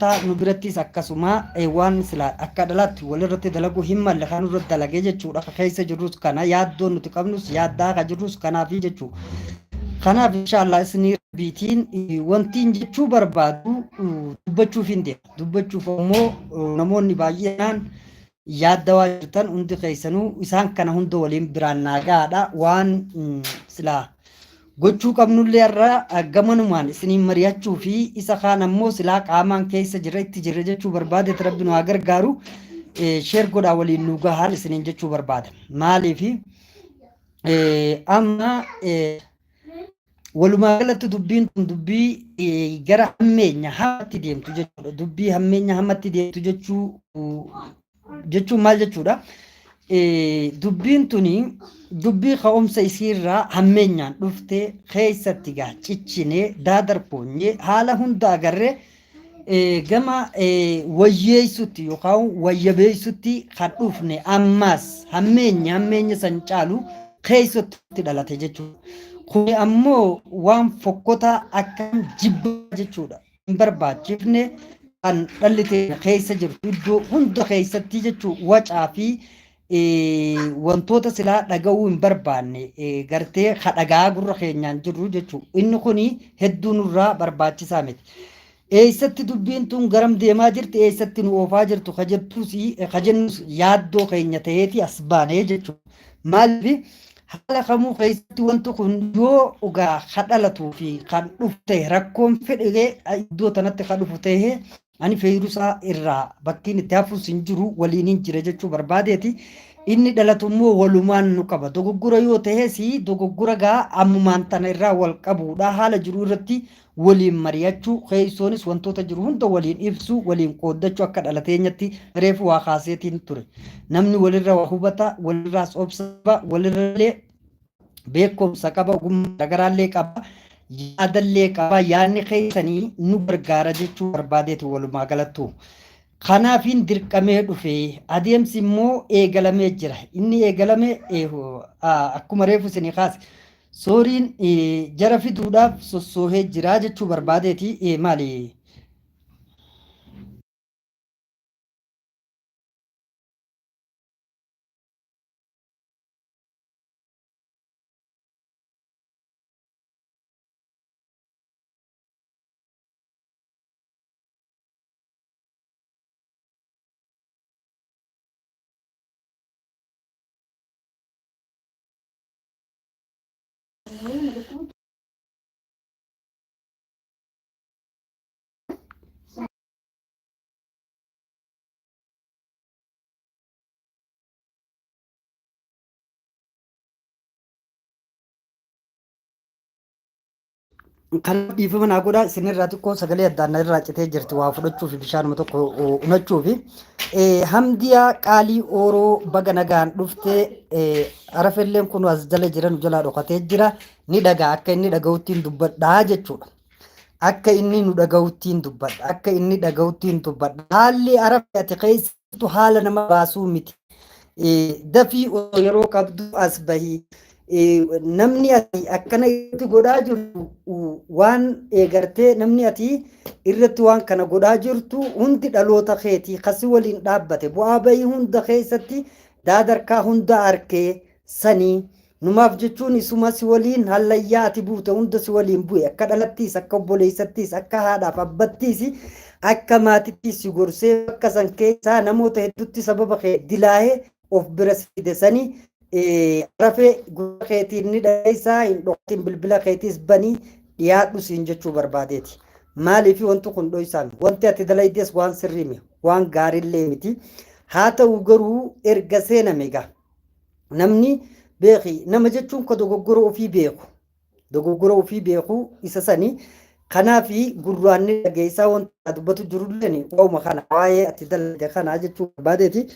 نبرتي سكسوما ايوان سلا اكادلات ولرت دلغو همma لخان رد دلغه jechuudha keessa jirus kana yaaddoon nuti qabnus yaaddaa ka jirus kanaaf jechuu kanaaf inshallah isni biitiin wantiin jechuu barbaadu dubbachuuf hin deema dubbachuuf immoo namoonni baay'een yaadda waa jirtan hundi keessanuu isaan kana hunda waliin biraan naagaadha waan silaa gochuu qabnullee irraa gamanumaan isiniin mari'achuu fi isa kaan ammoo silaa qaamaan keessa jira itti jira jechuu barbaade rabbi nu haa gargaaru sheer godhaa waliin nu gahaan isiniin jechuu barbaada maaliif amma walumaa galatti dubbiin tun dubbii gara hammeenya hamatti deemtu jechuudha dubbii hammeenya hamatti deemtu jechuun maal jechuudha dubbiin tuni dubbii ka'umsa isiirraa hammeenyaan dhuftee keessatti gaa ciccinee daadarpoonyee haala hunda agarree gama wayyeessutti yookaan wayyabeessutti kan dhufne ammaas hammeenya san caalu keessatti dhalate jechuudha. Kun ammoo waan fokkota akkam jibba jechuudha. Hin barbaachifne kan dhalli keessa jirtu iddoo hunda keessatti jechuudha wacaa fi wantoota silaa dhaga'uu hin barbaanne gartee kadhagaa gurra keenyaan jirru jechuudha. Inni kuni hedduu nurraa barbaachisaa miti. Eessatti dubbiin tun garam deemaa jirti eessatti nu oofaa jirtu kajennus yaaddoo keenya ta'eeti as baanee jechuudha. Maaliif haala kamuu keessatti wanti kun yoo dhugaa kadhalatuu fi kan dhufte rakkoon fedhee iddoo tanatti kan dhufu ta'ee ani feeyirusaa irraa bakkiin itti hafuus hin jiru waliin hin jire jechuu barbaadeeti. Inni dhalatu immoo walumaan nu qaba. Dogoggora yoo ta'es dogoggora gaa ammumaan tana irraa wal qabuudha. Haala jiru irratti waliin mari'achuu keessoonis wantoota jiru hunda waliin ibsu waliin qooddachuu akka dhalateenyatti reefu waa kaaseetiin ture. Namni walirra waa hubata walirraas obsa walirrallee beekumsa qaba ogummaa garaallee qaba. Yaadallee qaba yaadni keessanii nu gargaara jechuu barbaadeeti walumaa galattu. Kanaafin dirqamee dhufe adeemsi immoo eegalamee jira. Inni eegalame akkuma reefu isinii kaase sooriin jara fiduudhaaf sossoohee jira jechuu barbaadeeti maali? Kan dhiifama naa godhaa isinirraa xiqqoo sagalee addaan irraa citee jirti waa fudhachuu fi bishaanuma tokko unachuu fi hamdiyaa qaalii ooroo baga nagaan dhuftee arafelleen kun as jala jiran jalaa dhokatee jira ni dhagaa akka inni dhaga'uttiin dubbadhaa jechuudha. Akka inni nu dhaga'uttiin dubbadha akka inni dhaga'uttiin dubbadha haalli arafe ati keessattu haala nama baasuu miti dafii yeroo qabdu as bahii. Namni ati akkana irratti godhaa jirtu waan eegartee namni ati irratti waan kana godhaa jirtu hundi dhaloota keetii kasi waliin dhaabbate bu'aa bahii hunda keessatti daadarkaa hunda arkee sanii numaaf jechuun isuma si waliin hallayyaa ati buute hunda si waliin bu'e akka dhalattiis akka obboleessattiis akka haadhaaf abbattiis akka maatittiis si gorsee akka san keessaa namoota hedduutti sababa kee dilaahee of bira fide sanii rafee gurra keetiin ni dhageessaa hin dhokatin bilbila keetiis banii dhiyaadhu siin jechuu barbaadeeti. Maaliif wanti kun dhoysaan wanti ati dalaydes waan sirriime waan gaariillee miti. Haa ta'u garuu erga seename egaa namni beeki nama jechuun ka dogoggora ofii beeku dogoggora ofii beeku isa sanii kanaafi gurraanni dhageessaa wanta dubbatu jirulleen waa'uma kana waa'ee ati dalage kana jechuu barbaadeeti.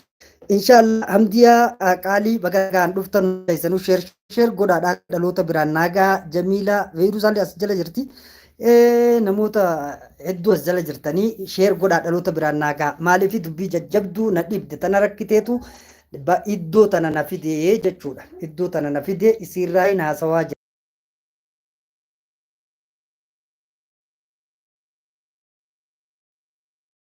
Inshallah hamdiyaa qaalii bagaan dhuftan keessanuu sheer godhaadhaa dhaloota biraan naagaa Jamiilaa Veerusaallee as jala jirti. Namoota hedduu as jala jirtanii sheer godhaa dhaloota biraan naagaa maaliif dubbii jajjabduu na dhibde tana rakkiteetu iddoo tana na fidee jechuudha. Iddoo tana na fidee isiirraa hin haasawaa